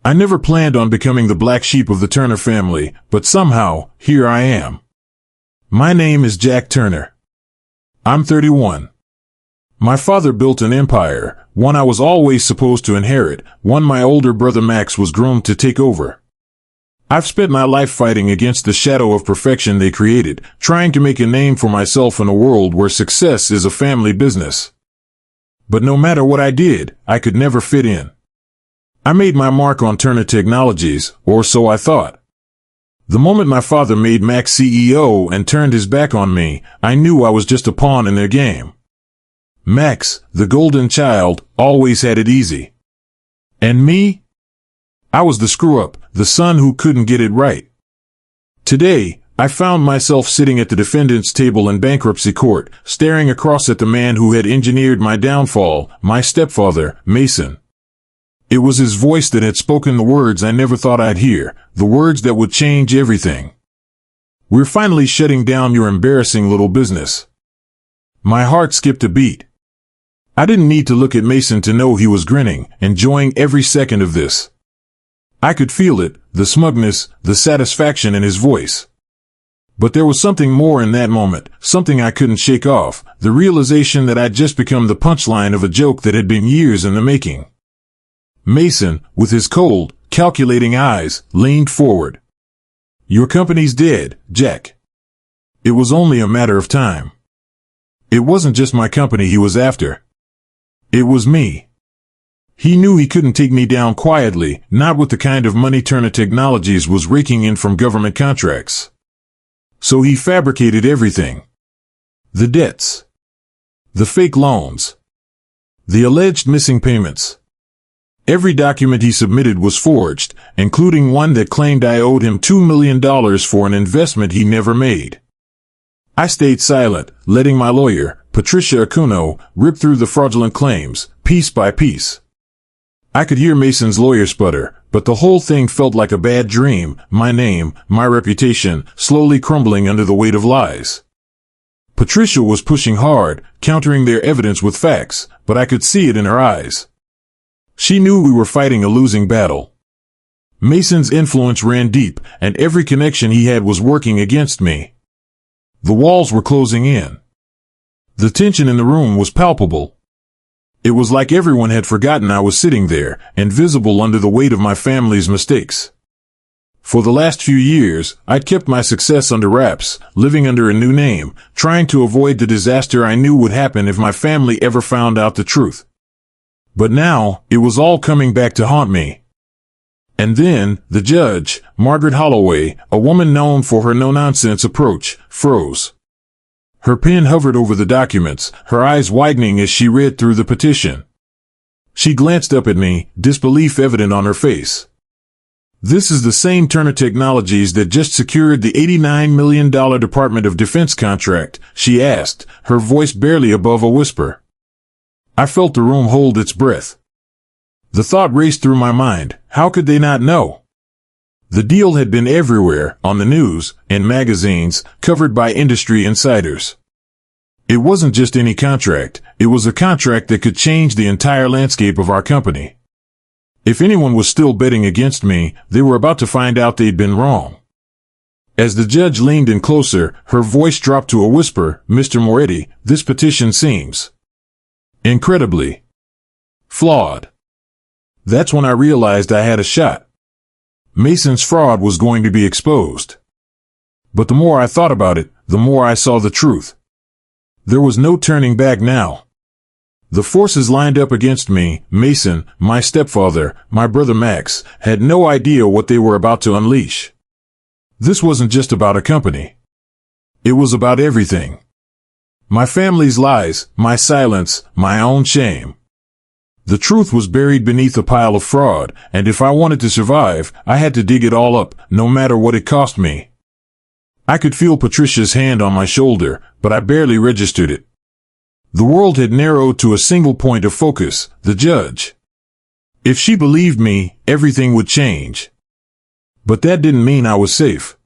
I never planned on becoming the black sheep of the Turner family, but somehow, here I am. My name is Jack Turner. I'm 31. My father built an empire, one I was always supposed to inherit, one my older brother Max was groomed to take over. I've spent my life fighting against the shadow of perfection they created, trying to make a name for myself in a world where success is a family business. But no matter what I did, I could never fit in. I made my mark on Turner Technologies, or so I thought. The moment my father made Max CEO and turned his back on me, I knew I was just a pawn in their game. Max, the golden child, always had it easy. And me? I was the screw-up, the son who couldn't get it right. Today, I found myself sitting at the defendant's table in bankruptcy court, staring across at the man who had engineered my downfall, my stepfather, Mason. It was his voice that had spoken the words I never thought I'd hear, the words that would change everything. We're finally shutting down your embarrassing little business. My heart skipped a beat. I didn't need to look at Mason to know he was grinning, enjoying every second of this. I could feel it, the smugness, the satisfaction in his voice. But there was something more in that moment, something I couldn't shake off, the realization that I'd just become the punchline of a joke that had been years in the making. Mason, with his cold, calculating eyes, leaned forward. Your company's dead, Jack. It was only a matter of time. It wasn't just my company he was after. It was me. He knew he couldn't take me down quietly, not with the kind of money Turner Technologies was raking in from government contracts. So he fabricated everything. The debts. The fake loans. The alleged missing payments. Every document he submitted was forged, including one that claimed I owed him $2 million for an investment he never made. I stayed silent, letting my lawyer, Patricia Acuno, rip through the fraudulent claims, piece by piece. I could hear Mason's lawyer sputter, but the whole thing felt like a bad dream, my name, my reputation, slowly crumbling under the weight of lies. Patricia was pushing hard, countering their evidence with facts, but I could see it in her eyes. She knew we were fighting a losing battle. Mason's influence ran deep, and every connection he had was working against me. The walls were closing in. The tension in the room was palpable. It was like everyone had forgotten I was sitting there, invisible under the weight of my family's mistakes. For the last few years, I'd kept my success under wraps, living under a new name, trying to avoid the disaster I knew would happen if my family ever found out the truth. But now, it was all coming back to haunt me. And then, the judge, Margaret Holloway, a woman known for her no-nonsense approach, froze. Her pen hovered over the documents, her eyes widening as she read through the petition. She glanced up at me, disbelief evident on her face. This is the same Turner Technologies that just secured the $89 million Department of Defense contract, she asked, her voice barely above a whisper. I felt the room hold its breath. The thought raced through my mind, how could they not know? The deal had been everywhere, on the news, in magazines, covered by industry insiders. It wasn't just any contract, it was a contract that could change the entire landscape of our company. If anyone was still betting against me, they were about to find out they'd been wrong. As the judge leaned in closer, her voice dropped to a whisper, Mr. Moretti, this petition seems incredibly flawed. That's when I realized I had a shot. Mason's fraud was going to be exposed. But the more I thought about it, the more I saw the truth. There was no turning back now. The forces lined up against me, Mason, my stepfather, my brother Max, had no idea what they were about to unleash. This wasn't just about a company. It was about everything. My family's lies, my silence, my own shame. The truth was buried beneath a pile of fraud, and if I wanted to survive, I had to dig it all up, no matter what it cost me. I could feel Patricia's hand on my shoulder, but I barely registered it. The world had narrowed to a single point of focus, the judge. If she believed me, everything would change. But that didn't mean I was safe.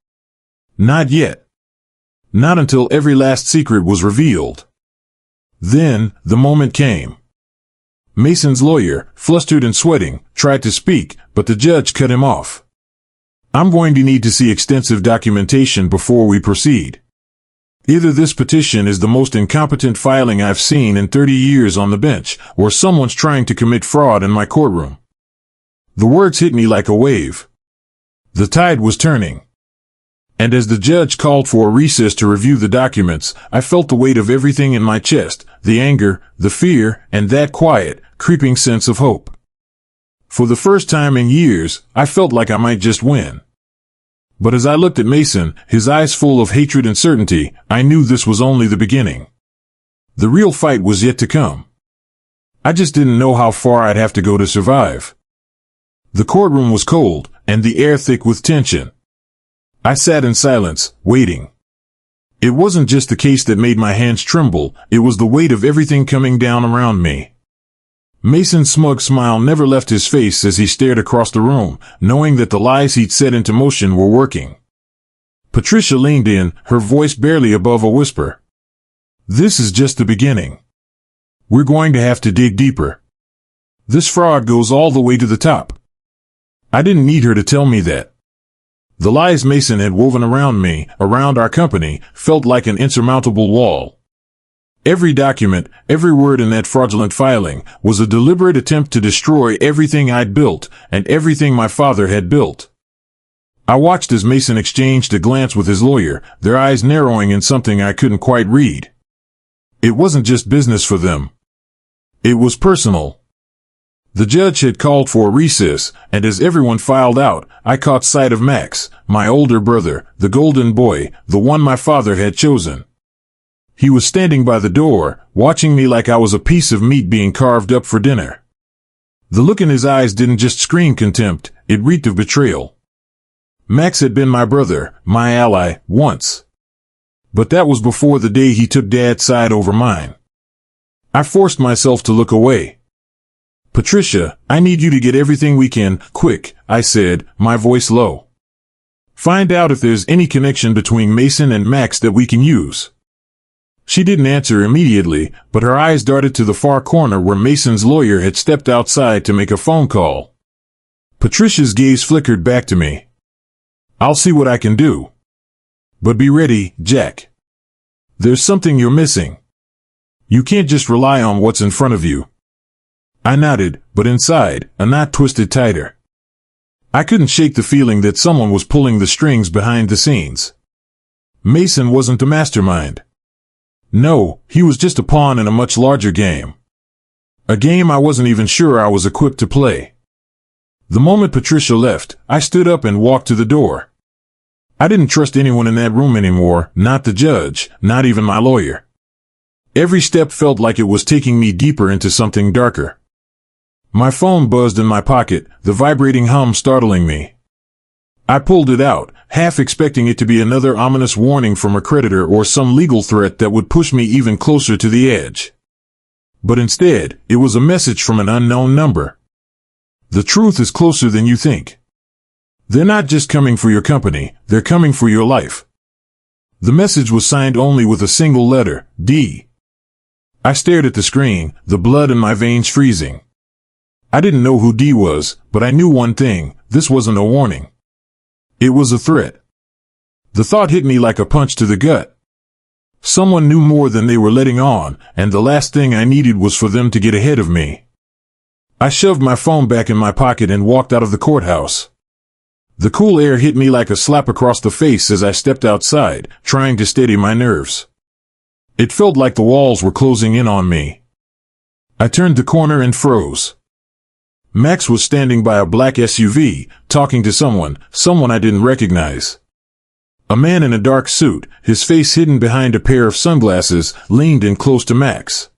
Not yet. Not until every last secret was revealed. Then, the moment came. Mason's lawyer, flustered and sweating, tried to speak, but the judge cut him off. I'm going to need to see extensive documentation before we proceed. Either this petition is the most incompetent filing I've seen in 30 years on the bench, or someone's trying to commit fraud in my courtroom. The words hit me like a wave. The tide was turning. And as the judge called for a recess to review the documents, I felt the weight of everything in my chest, the anger, the fear, and that quiet, creeping sense of hope. For the first time in years, I felt like I might just win. But as I looked at Mason, his eyes full of hatred and certainty, I knew this was only the beginning. The real fight was yet to come. I just didn't know how far I'd have to go to survive. The courtroom was cold, and the air thick with tension. I sat in silence, waiting. It wasn't just the case that made my hands tremble, it was the weight of everything coming down around me. Mason's smug smile never left his face as he stared across the room, knowing that the lies he'd set into motion were working. Patricia leaned in, her voice barely above a whisper. This is just the beginning. We're going to have to dig deeper. This fraud goes all the way to the top. I didn't need her to tell me that. The lies Mason had woven around me, around our company, felt like an insurmountable wall. Every document, every word in that fraudulent filing, was a deliberate attempt to destroy everything I'd built, and everything my father had built. I watched as Mason exchanged a glance with his lawyer, their eyes narrowing in something I couldn't quite read. It wasn't just business for them. It was personal. The judge had called for a recess, and as everyone filed out, I caught sight of Max, my older brother, the golden boy, the one my father had chosen. He was standing by the door, watching me like I was a piece of meat being carved up for dinner. The look in his eyes didn't just scream contempt, it reeked of betrayal. Max had been my brother, my ally, once. But that was before the day he took Dad's side over mine. I forced myself to look away. Patricia, I need you to get everything we can, quick, I said, my voice low. Find out if there's any connection between Mason and Max that we can use. She didn't answer immediately, but her eyes darted to the far corner where Mason's lawyer had stepped outside to make a phone call. Patricia's gaze flickered back to me. I'll see what I can do. But be ready, Jack. There's something you're missing. You can't just rely on what's in front of you. I nodded, but inside, a knot twisted tighter. I couldn't shake the feeling that someone was pulling the strings behind the scenes. Mason wasn't the mastermind. No, he was just a pawn in a much larger game. A game I wasn't even sure I was equipped to play. The moment Patricia left, I stood up and walked to the door. I didn't trust anyone in that room anymore, not the judge, not even my lawyer. Every step felt like it was taking me deeper into something darker. My phone buzzed in my pocket, the vibrating hum startling me. I pulled it out, half expecting it to be another ominous warning from a creditor or some legal threat that would push me even closer to the edge. But instead, it was a message from an unknown number. The truth is closer than you think. They're not just coming for your company, they're coming for your life. The message was signed only with a single letter, D. I stared at the screen, the blood in my veins freezing. I didn't know who D was, but I knew one thing, this wasn't a warning. It was a threat. The thought hit me like a punch to the gut. Someone knew more than they were letting on, and the last thing I needed was for them to get ahead of me. I shoved my phone back in my pocket and walked out of the courthouse. The cool air hit me like a slap across the face as I stepped outside, trying to steady my nerves. It felt like the walls were closing in on me. I turned the corner and froze. Max was standing by a black SUV, talking to someone I didn't recognize. A man in a dark suit, his face hidden behind a pair of sunglasses, leaned in close to Max.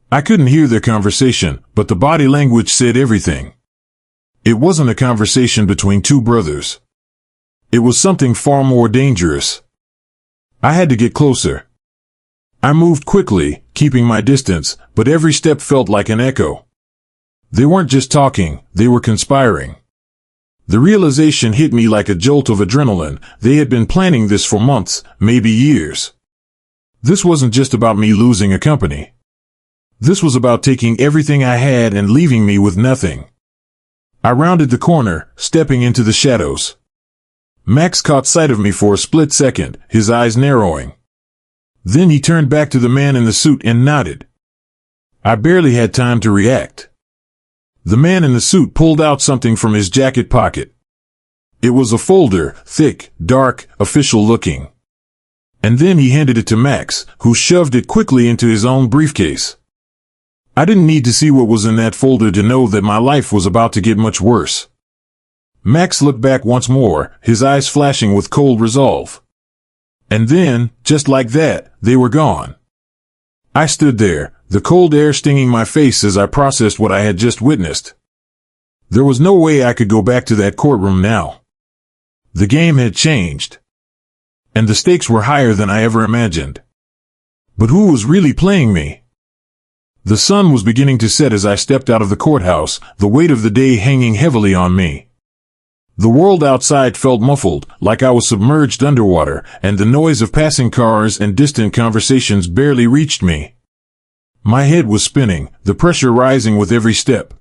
I couldn't hear their conversation, but the body language said everything. It wasn't a conversation between two brothers. It was something far more dangerous. I had to get closer. I moved quickly, keeping my distance, but every step felt like an echo. They weren't just talking, they were conspiring. The realization hit me like a jolt of adrenaline. They had been planning this for months, maybe years. This wasn't just about me losing a company. This was about taking everything I had and leaving me with nothing. I rounded the corner, stepping into the shadows. Max caught sight of me for a split second, his eyes narrowing. Then he turned back to the man in the suit and nodded. I barely had time to react. The man in the suit pulled out something from his jacket pocket. It was a folder, thick, dark, official looking. And then he handed it to Max, who shoved it quickly into his own briefcase. I didn't need to see what was in that folder to know that my life was about to get much worse. Max looked back once more, his eyes flashing with cold resolve. And then, just like that, they were gone. I stood there, the cold air stinging my face as I processed what I had just witnessed. There was no way I could go back to that courtroom now. The game had changed. And the stakes were higher than I ever imagined. But who was really playing me? The sun was beginning to set as I stepped out of the courthouse, the weight of the day hanging heavily on me. The world outside felt muffled, like I was submerged underwater, and the noise of passing cars and distant conversations barely reached me. My head was spinning, the pressure rising with every step.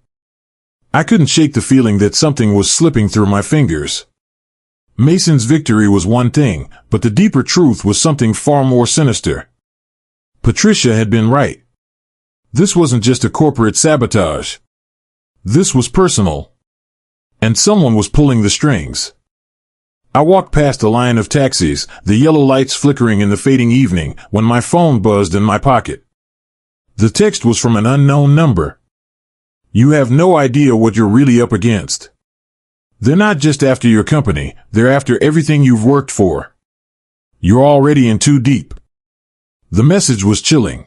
I couldn't shake the feeling that something was slipping through my fingers. Mason's victory was one thing, but the deeper truth was something far more sinister. Patricia had been right. This wasn't just a corporate sabotage. This was personal. And someone was pulling the strings. I walked past a line of taxis, the yellow lights flickering in the fading evening, when my phone buzzed in my pocket. The text was from an unknown number. You have no idea what you're really up against. They're not just after your company, they're after everything you've worked for. You're already in too deep. The message was chilling.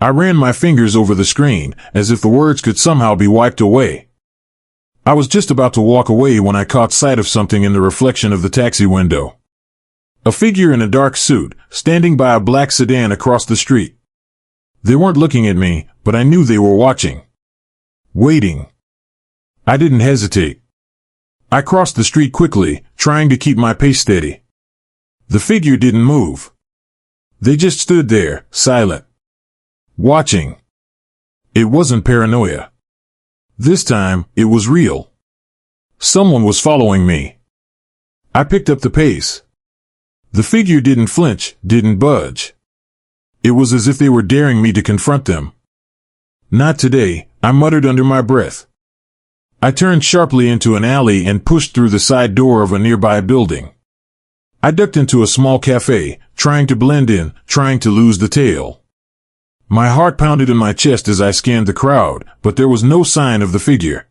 I ran my fingers over the screen, as if the words could somehow be wiped away. I was just about to walk away when I caught sight of something in the reflection of the taxi window. A figure in a dark suit, standing by a black sedan across the street. They weren't looking at me, but I knew they were watching. Waiting. I didn't hesitate. I crossed the street quickly, trying to keep my pace steady. The figure didn't move. They just stood there, silent. Watching. It wasn't paranoia. This time, it was real. Someone was following me. I picked up the pace. The figure didn't flinch, didn't budge. It was as if they were daring me to confront them. Not today, I muttered under my breath. I turned sharply into an alley and pushed through the side door of a nearby building. I ducked into a small cafe, trying to blend in, trying to lose the tail. My heart pounded in my chest as I scanned the crowd, but there was no sign of the figure.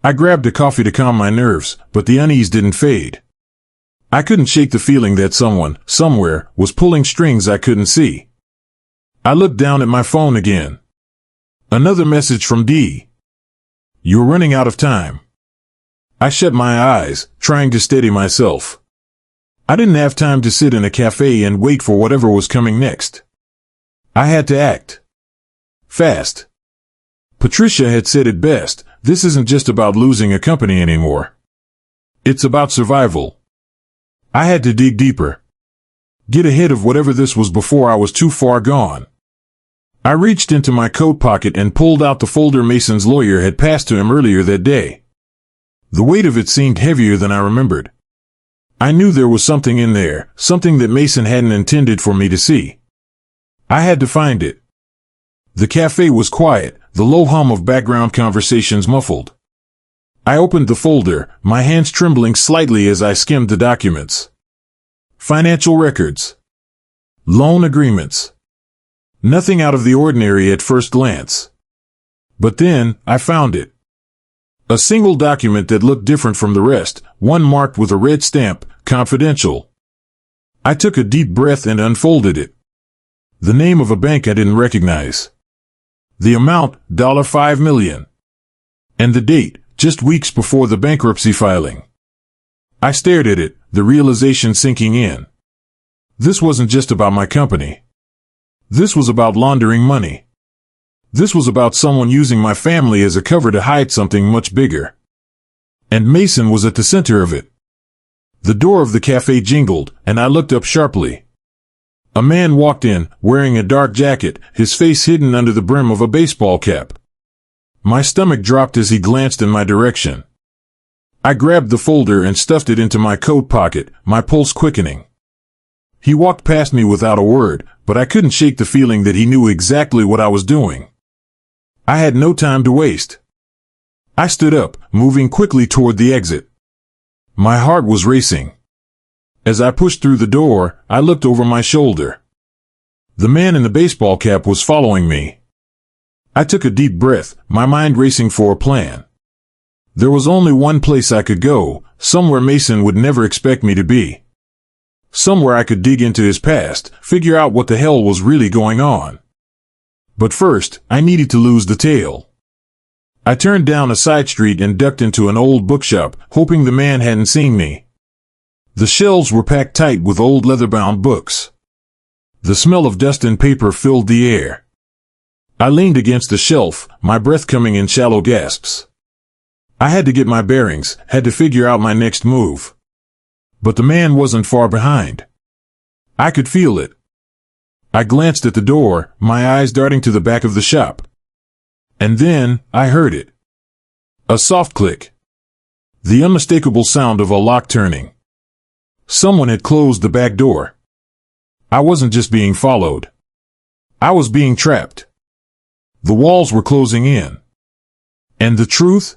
I grabbed a coffee to calm my nerves, but the unease didn't fade. I couldn't shake the feeling that someone, somewhere, was pulling strings I couldn't see. I looked down at my phone again. Another message from D. You're running out of time. I shut my eyes, trying to steady myself. I didn't have time to sit in a cafe and wait for whatever was coming next. I had to act. Fast. Patricia had said it best, this isn't just about losing a company anymore. It's about survival. I had to dig deeper. Get ahead of whatever this was before I was too far gone. I reached into my coat pocket and pulled out the folder Mason's lawyer had passed to him earlier that day. The weight of it seemed heavier than I remembered. I knew there was something in there, something that Mason hadn't intended for me to see. I had to find it. The cafe was quiet, the low hum of background conversations muffled. I opened the folder, my hands trembling slightly as I skimmed the documents. Financial records. Loan agreements. Nothing out of the ordinary at first glance. But then, I found it. A single document that looked different from the rest, one marked with a red stamp, confidential. I took a deep breath and unfolded it. The name of a bank I didn't recognize. The amount, $5 million. And the date, just weeks before the bankruptcy filing. I stared at it, the realization sinking in. This wasn't just about my company. This was about laundering money. This was about someone using my family as a cover to hide something much bigger. And Mason was at the center of it. The door of the cafe jingled, and I looked up sharply. A man walked in, wearing a dark jacket, his face hidden under the brim of a baseball cap. My stomach dropped as he glanced in my direction. I grabbed the folder and stuffed it into my coat pocket, my pulse quickening. He walked past me without a word, but I couldn't shake the feeling that he knew exactly what I was doing. I had no time to waste. I stood up, moving quickly toward the exit. My heart was racing. As I pushed through the door, I looked over my shoulder. The man in the baseball cap was following me. I took a deep breath, my mind racing for a plan. There was only one place I could go, somewhere Mason would never expect me to be. Somewhere I could dig into his past, figure out what the hell was really going on. But first, I needed to lose the tail. I turned down a side street and ducked into an old bookshop, hoping the man hadn't seen me. The shelves were packed tight with old leather-bound books. The smell of dust and paper filled the air. I leaned against the shelf, my breath coming in shallow gasps. I had to get my bearings, had to figure out my next move. But the man wasn't far behind. I could feel it. I glanced at the door, my eyes darting to the back of the shop. And then, I heard it. A soft click. The unmistakable sound of a lock turning. Someone had closed the back door. I wasn't just being followed. I was being trapped. The walls were closing in. And the truth?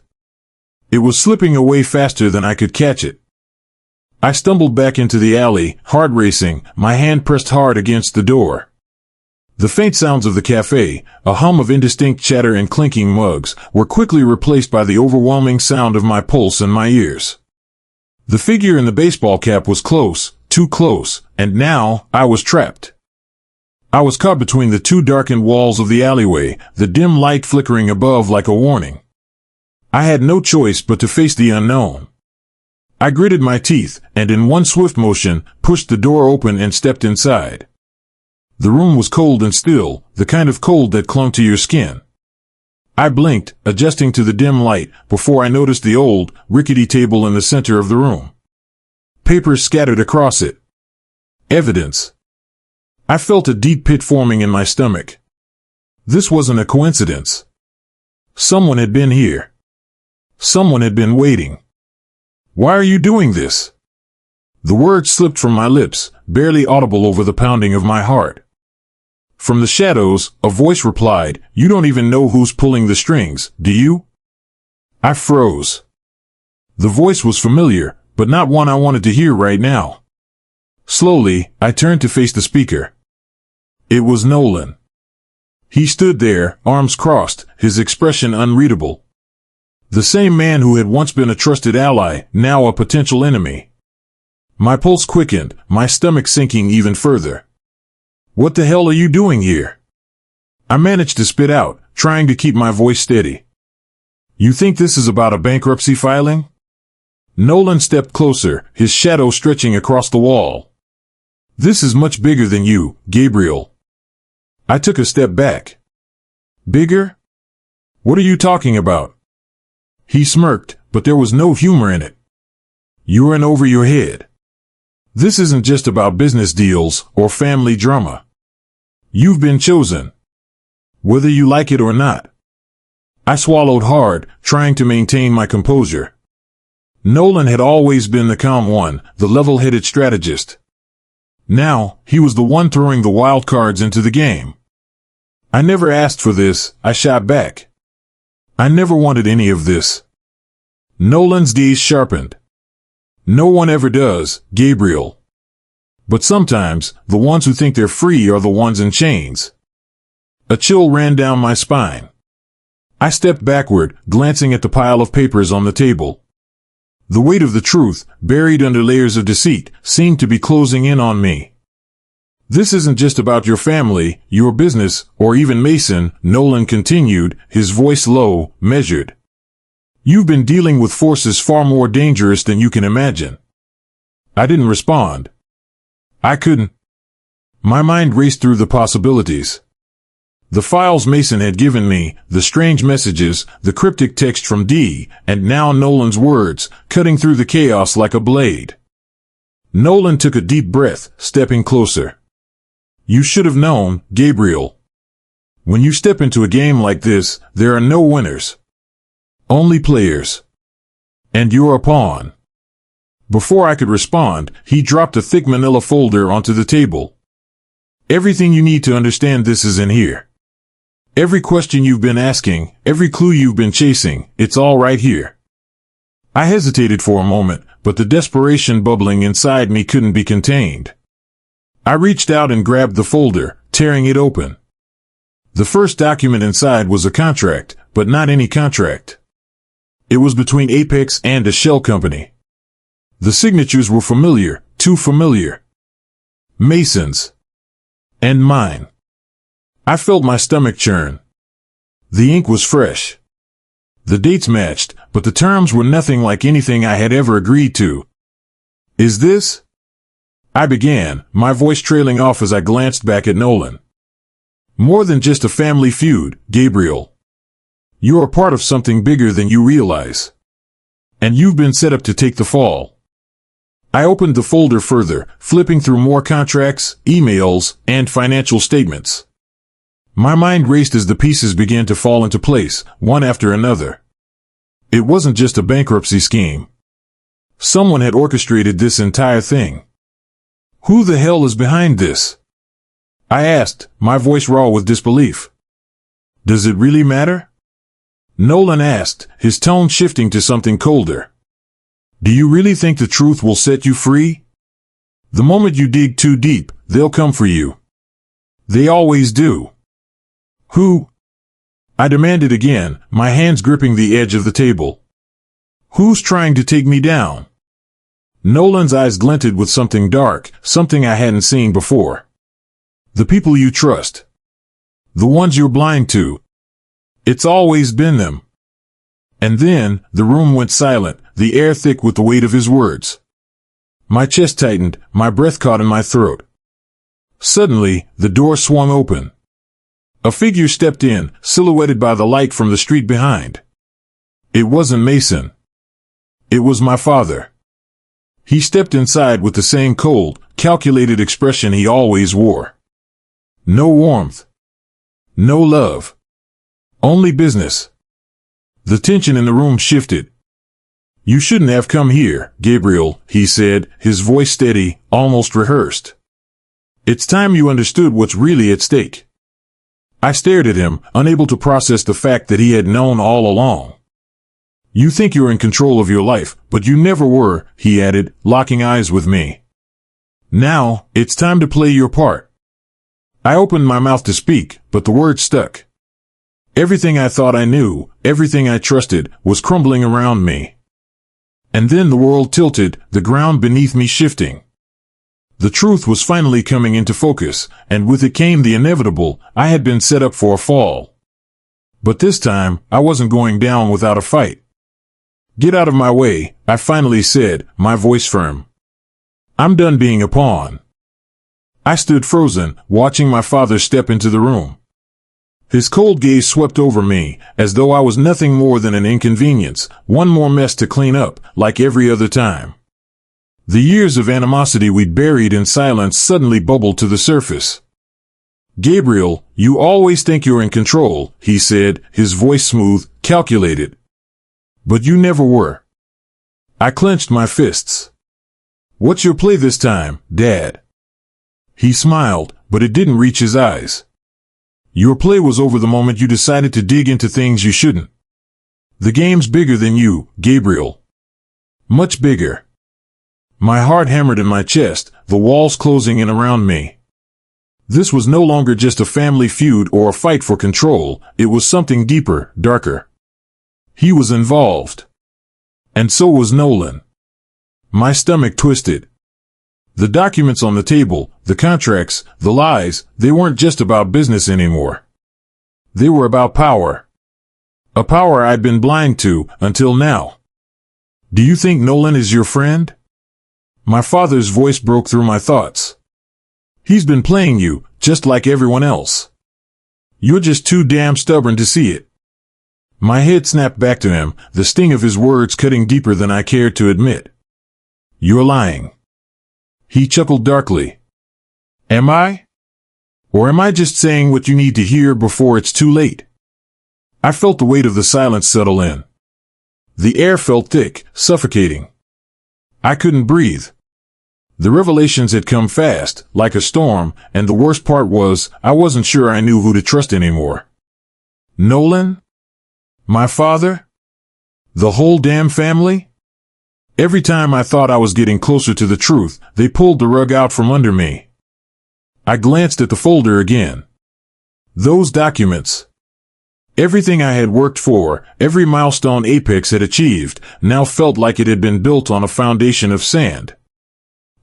It was slipping away faster than I could catch it. I stumbled back into the alley, heart racing, my hand pressed hard against the door. The faint sounds of the cafe, a hum of indistinct chatter and clinking mugs, were quickly replaced by the overwhelming sound of my pulse in my ears. The figure in the baseball cap was close, too close, and now I was trapped. I was caught between the two darkened walls of the alleyway, the dim light flickering above like a warning. I had no choice but to face the unknown. I gritted my teeth, and in one swift motion, pushed the door open and stepped inside. The room was cold and still, the kind of cold that clung to your skin. I blinked, adjusting to the dim light, before I noticed the old, rickety table in the center of the room. Papers scattered across it. Evidence. I felt a deep pit forming in my stomach. This wasn't a coincidence. Someone had been here. Someone had been waiting. Why are you doing this? The words slipped from my lips, barely audible over the pounding of my heart. From the shadows, a voice replied, "You don't even know who's pulling the strings, do you?" I froze. The voice was familiar, but not one I wanted to hear right now. Slowly, I turned to face the speaker. It was Nolan. He stood there, arms crossed, his expression unreadable. The same man who had once been a trusted ally, now a potential enemy. My pulse quickened, my stomach sinking even further. "What the hell are you doing here?" I managed to spit out, trying to keep my voice steady. "You think this is about a bankruptcy filing?" Nolan stepped closer, his shadow stretching across the wall. "This is much bigger than you, Gabriel." I took a step back. "Bigger? What are you talking about?" He smirked, but there was no humor in it. "You're in over your head. This isn't just about business deals or family drama. You've been chosen. Whether you like it or not." I swallowed hard, trying to maintain my composure. Nolan had always been the calm one, the level-headed strategist. Now, he was the one throwing the wild cards into the game. "I never asked for this," I shot back. "I never wanted any of this." Nolan's gaze sharpened. "No one ever does, Gabriel. But sometimes, the ones who think they're free are the ones in chains." A chill ran down my spine. I stepped backward, glancing at the pile of papers on the table. The weight of the truth, buried under layers of deceit, seemed to be closing in on me. "This isn't just about your family, your business, or even Mason," Nolan continued, his voice low, measured. "You've been dealing with forces far more dangerous than you can imagine." I didn't respond. I couldn't. My mind raced through the possibilities. The files Mason had given me, the strange messages, the cryptic text from D, and now Nolan's words, cutting through the chaos like a blade. Nolan took a deep breath, stepping closer. You should have known, Gabriel. When you step into a game like this, there are no winners. Only players. And you're a pawn. Before I could respond, he dropped a thick manila folder onto the table. Everything you need to understand this is in here. Every question you've been asking, every clue you've been chasing, it's all right here. I hesitated for a moment, but the desperation bubbling inside me couldn't be contained. I reached out and grabbed the folder, tearing it open. The first document inside was a contract, but not any contract. It was between Apex and a shell company. The signatures were familiar, too familiar. Mason's. And mine. I felt my stomach churn. The ink was fresh. The dates matched, but the terms were nothing like anything I had ever agreed to. Is this? I began, my voice trailing off as I glanced back at Nolan. More than just a family feud, Gabriel. You're a part of something bigger than you realize. And you've been set up to take the fall. I opened the folder further, flipping through more contracts, emails, and financial statements. My mind raced as the pieces began to fall into place, one after another. It wasn't just a bankruptcy scheme. Someone had orchestrated this entire thing. Who the hell is behind this? I asked, my voice raw with disbelief. Does it really matter? Nolan asked, his tone shifting to something colder. Do you really think the truth will set you free? The moment you dig too deep, they'll come for you. They always do. Who? I demanded again, my hands gripping the edge of the table. Who's trying to take me down? Nolan's eyes glinted with something dark, something I hadn't seen before. The people you trust. The ones you're blind to. It's always been them. And then, the room went silent, the air thick with the weight of his words. My chest tightened, my breath caught in my throat. Suddenly, the door swung open. A figure stepped in, silhouetted by the light from the street behind. It wasn't Mason. It was my father. He stepped inside with the same cold, calculated expression he always wore. No warmth. No love. Only business. The tension in the room shifted. You shouldn't have come here, Gabriel, he said, his voice steady, almost rehearsed. It's time you understood what's really at stake. I stared at him, unable to process the fact that he had known all along. You think you're in control of your life, but you never were, he added, locking eyes with me. Now, it's time to play your part. I opened my mouth to speak, but the words stuck. Everything I thought I knew, everything I trusted, was crumbling around me. And then the world tilted, the ground beneath me shifting. The truth was finally coming into focus, and with it came the inevitable. I had been set up for a fall. But this time, I wasn't going down without a fight. Get out of my way, I finally said, my voice firm. I'm done being a pawn. I stood frozen, watching my father step into the room. His cold gaze swept over me, as though I was nothing more than an inconvenience, one more mess to clean up, like every other time. The years of animosity we'd buried in silence suddenly bubbled to the surface. Gabriel, you always think you're in control, he said, his voice smooth, calculated. But you never were. I clenched my fists. What's your play this time, Dad? He smiled, but it didn't reach his eyes. Your play was over the moment you decided to dig into things you shouldn't. The game's bigger than you, Gabriel. Much bigger. My heart hammered in my chest, the walls closing in around me. This was no longer just a family feud or a fight for control, it was something deeper, darker. He was involved. And so was Nolan. My stomach twisted. The documents on the table, the contracts, the lies, they weren't just about business anymore. They were about power. A power I'd been blind to, until now. Do you think Nolan is your friend? My father's voice broke through my thoughts. He's been playing you, just like everyone else. You're just too damn stubborn to see it. My head snapped back to him, the sting of his words cutting deeper than I cared to admit. You're lying. He chuckled darkly. Am I? Or am I just saying what you need to hear before it's too late? I felt the weight of the silence settle in. The air felt thick, suffocating. I couldn't breathe. The revelations had come fast, like a storm, and the worst part was, I wasn't sure I knew who to trust anymore. Nolan? My father? The whole damn family? Every time I thought I was getting closer to the truth, they pulled the rug out from under me. I glanced at the folder again. Those documents. Everything I had worked for, every milestone Apex had achieved, now felt like it had been built on a foundation of sand.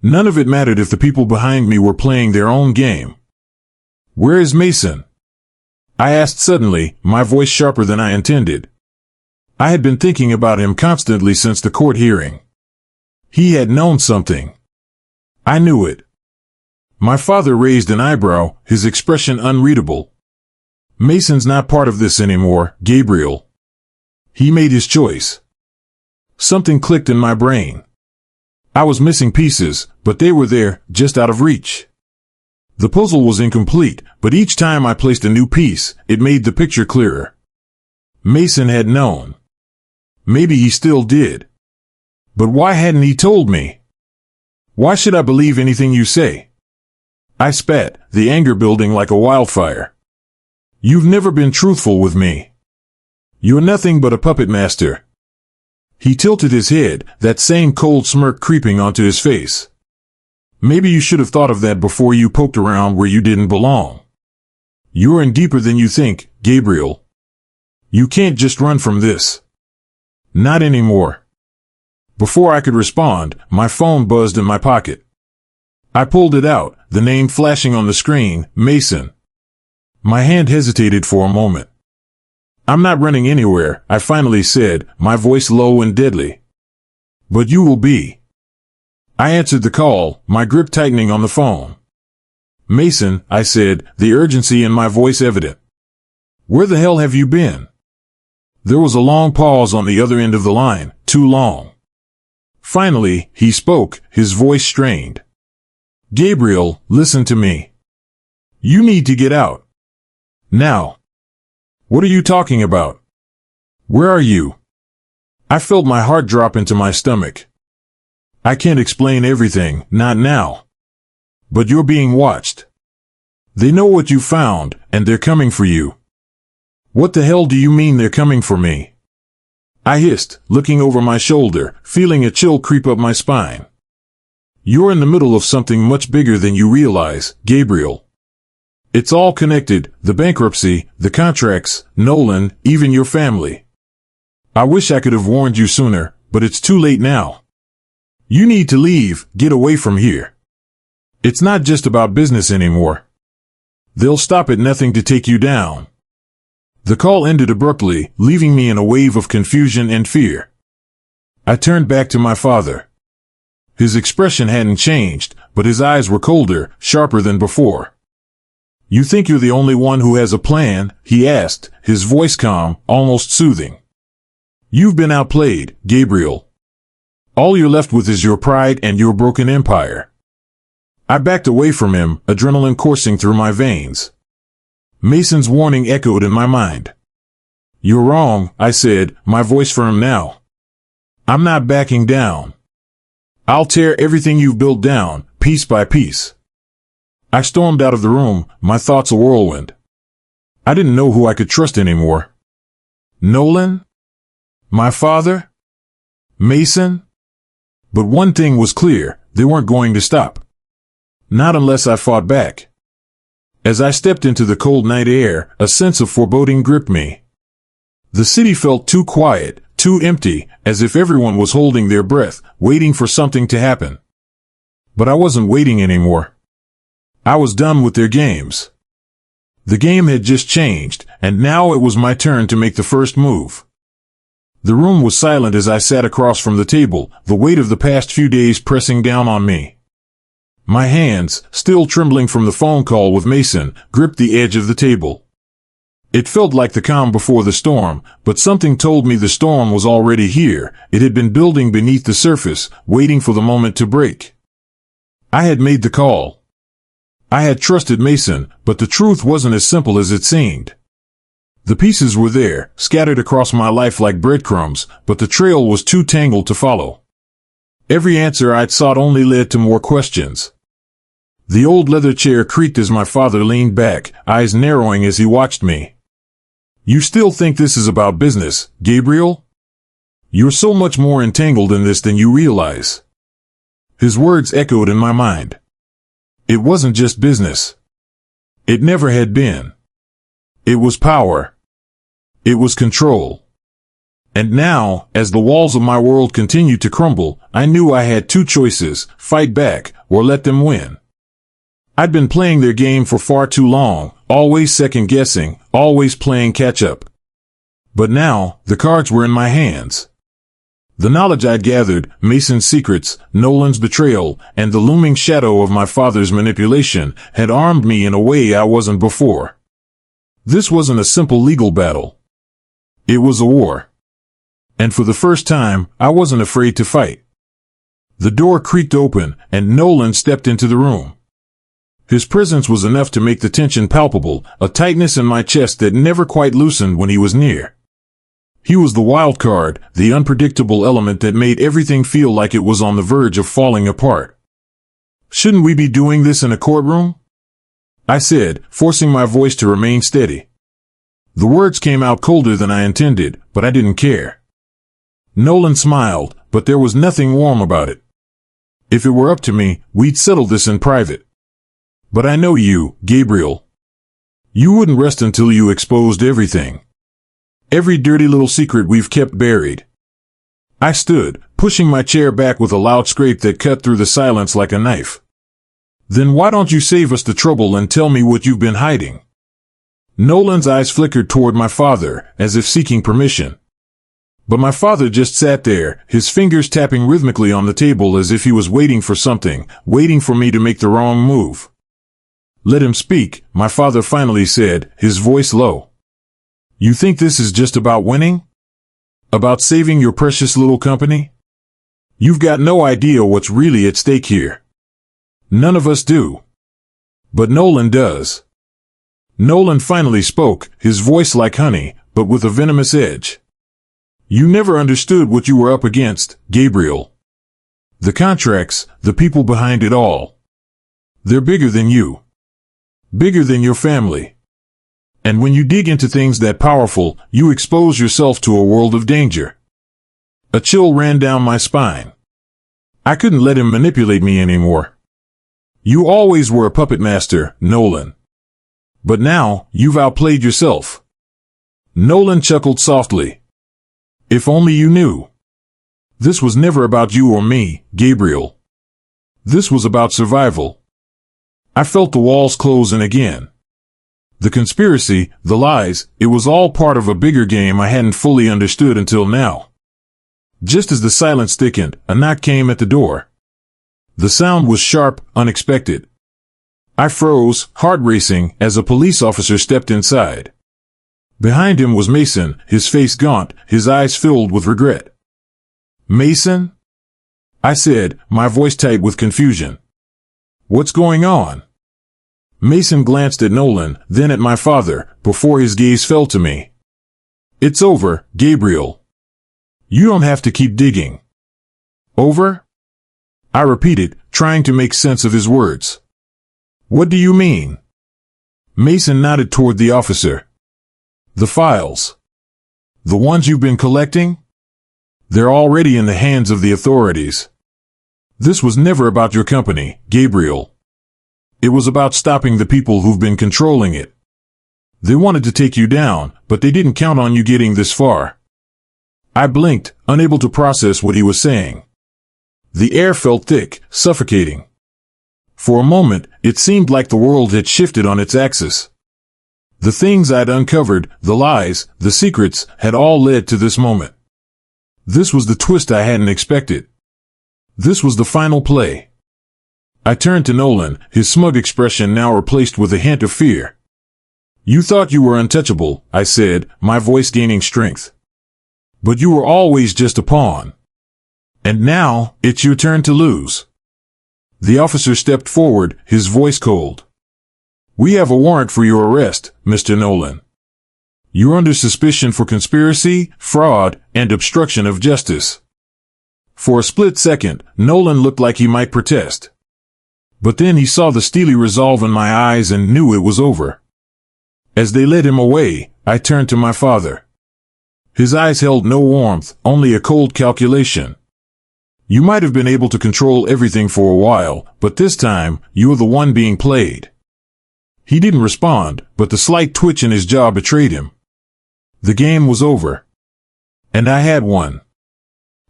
None of it mattered if the people behind me were playing their own game. Where is Mason? I asked suddenly, my voice sharper than I intended. I had been thinking about him constantly since the court hearing. He had known something. I knew it. My father raised an eyebrow, his expression unreadable. Mason's not part of this anymore, Gabriel. He made his choice. Something clicked in my brain. I was missing pieces, but they were there, just out of reach. The puzzle was incomplete, but each time I placed a new piece, it made the picture clearer. Mason had known. Maybe he still did. But why hadn't he told me? Why should I believe anything you say? I spat, the anger building like a wildfire. You've never been truthful with me. You're nothing but a puppet master. He tilted his head, that same cold smirk creeping onto his face. Maybe you should have thought of that before you poked around where you didn't belong. You're in deeper than you think, Gabriel. You can't just run from this. Not anymore. Before I could respond, my phone buzzed in my pocket. I pulled it out, the name flashing on the screen, Mason. My hand hesitated for a moment. I'm not running anywhere, I finally said, my voice low and deadly. But you will be. I answered the call, my grip tightening on the phone. Mason, I said, the urgency in my voice evident. Where the hell have you been? There was a long pause on the other end of the line, too long. Finally, he spoke, his voice strained. Gabriel, listen to me. You need to get out. Now. What are you talking about? Where are you? I felt my heart drop into my stomach. I can't explain everything, not now. But you're being watched. They know what you found, and they're coming for you. What the hell do you mean they're coming for me? I hissed, looking over my shoulder, feeling a chill creep up my spine. You're in the middle of something much bigger than you realize, Gabriel. It's all connected, the bankruptcy, the contracts, Nolan, even your family. I wish I could have warned you sooner, but it's too late now. You need to leave, get away from here. It's not just about business anymore. They'll stop at nothing to take you down. The call ended abruptly, leaving me in a wave of confusion and fear. I turned back to my father. His expression hadn't changed, but his eyes were colder, sharper than before. You think you're the only one who has a plan? He asked, his voice calm, almost soothing. You've been outplayed, Gabriel. All you're left with is your pride and your broken empire. I backed away from him, adrenaline coursing through my veins. Mason's warning echoed in my mind. You're wrong, I said, my voice firm now. I'm not backing down. I'll tear everything you've built down, piece by piece. I stormed out of the room, my thoughts a whirlwind. I didn't know who I could trust anymore. Nolan? My father? Mason? But one thing was clear, they weren't going to stop. Not unless I fought back. As I stepped into the cold night air, a sense of foreboding gripped me. The city felt too quiet, too empty, as if everyone was holding their breath, waiting for something to happen. But I wasn't waiting anymore. I was done with their games. The game had just changed, and now it was my turn to make the first move. The room was silent as I sat across from the table, the weight of the past few days pressing down on me. My hands, still trembling from the phone call with Mason, gripped the edge of the table. It felt like the calm before the storm, but something told me the storm was already here. It had been building beneath the surface, waiting for the moment to break. I had made the call. I had trusted Mason, but the truth wasn't as simple as it seemed. The pieces were there, scattered across my life like breadcrumbs, but the trail was too tangled to follow. Every answer I'd sought only led to more questions. The old leather chair creaked as my father leaned back, eyes narrowing as he watched me. "You still think this is about business, Gabriel? You're so much more entangled in this than you realize." His words echoed in my mind. It wasn't just business. It never had been. It was power. It was control. And now, as the walls of my world continued to crumble, I knew I had two choices: fight back or let them win. I'd been playing their game for far too long, always second-guessing, always playing catch-up. But now, the cards were in my hands. The knowledge I'd gathered, Mason's secrets, Nolan's betrayal, and the looming shadow of my father's manipulation, had armed me in a way I wasn't before. This wasn't a simple legal battle. It was a war. And for the first time, I wasn't afraid to fight. The door creaked open, and Nolan stepped into the room. His presence was enough to make the tension palpable, a tightness in my chest that never quite loosened when he was near. He was the wild card, the unpredictable element that made everything feel like it was on the verge of falling apart. "Shouldn't we be doing this in a courtroom?" I said, forcing my voice to remain steady. The words came out colder than I intended, but I didn't care. Nolan smiled, but there was nothing warm about it. "If it were up to me, we'd settle this in private. But I know you, Gabriel. You wouldn't rest until you exposed everything. Every dirty little secret we've kept buried." I stood, pushing my chair back with a loud scrape that cut through the silence like a knife. "Then why don't you save us the trouble and tell me what you've been hiding?" Nolan's eyes flickered toward my father, as if seeking permission. But my father just sat there, his fingers tapping rhythmically on the table as if he was waiting for something, waiting for me to make the wrong move. "Let him speak," my father finally said, his voice low. "You think this is just about winning? About saving your precious little company? You've got no idea what's really at stake here. None of us do. But Nolan does." Nolan finally spoke, his voice like honey, but with a venomous edge. "You never understood what you were up against, Gabriel. The contracts, the people behind it all. They're bigger than you. Bigger than your family. And when you dig into things that powerful, you expose yourself to a world of danger." A chill ran down my spine. I couldn't let him manipulate me anymore. "You always were a puppet master, Nolan. But now, you've outplayed yourself." Nolan chuckled softly. "If only you knew. This was never about you or me, Gabriel. This was about survival." I felt the walls close in again. The conspiracy, the lies, it was all part of a bigger game I hadn't fully understood until now. Just as the silence thickened, a knock came at the door. The sound was sharp, unexpected. I froze, heart racing, as a police officer stepped inside. Behind him was Mason, his face gaunt, his eyes filled with regret. "Mason?" I said, my voice tight with confusion. "What's going on?" Mason glanced at Nolan, then at my father, before his gaze fell to me. "It's over, Gabriel. You don't have to keep digging." "Over?" I repeated, trying to make sense of his words. "What do you mean?" Mason nodded toward the officer. "The files. The ones you've been collecting? They're already in the hands of the authorities. This was never about your company, Gabriel. It was about stopping the people who've been controlling it. They wanted to take you down, but they didn't count on you getting this far." I blinked, unable to process what he was saying. The air felt thick, suffocating. For a moment, it seemed like the world had shifted on its axis. The things I'd uncovered, the lies, the secrets, had all led to this moment. This was the twist I hadn't expected. This was the final play. I turned to Nolan, his smug expression now replaced with a hint of fear. "You thought you were untouchable," I said, my voice gaining strength. "But you were always just a pawn. And now, it's your turn to lose." The officer stepped forward, his voice cold. We have a warrant for your arrest, Mr. Nolan. You're under suspicion for conspiracy, fraud, and obstruction of justice. For a split second, Nolan looked like he might protest. But then he saw the steely resolve in my eyes and knew it was over. As they led him away, I turned to my father. His eyes held no warmth, only a cold calculation. You might have been able to control everything for a while, but this time, you're the one being played. He didn't respond, but the slight twitch in his jaw betrayed him. The game was over. And I had won.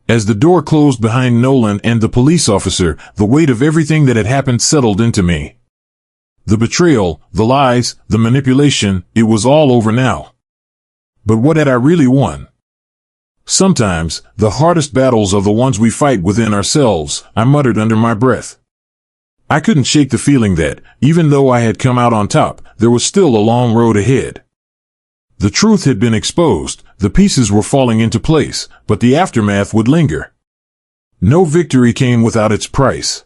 As the door closed behind Nolan and the police officer, the weight of everything that had happened settled into me. The betrayal, the lies, the manipulation, it was all over now. But what had I really won? Sometimes, the hardest battles are the ones we fight within ourselves, I muttered under my breath. I couldn't shake the feeling that, even though I had come out on top, there was still a long road ahead. The truth had been exposed, the pieces were falling into place, but the aftermath would linger. No victory came without its price.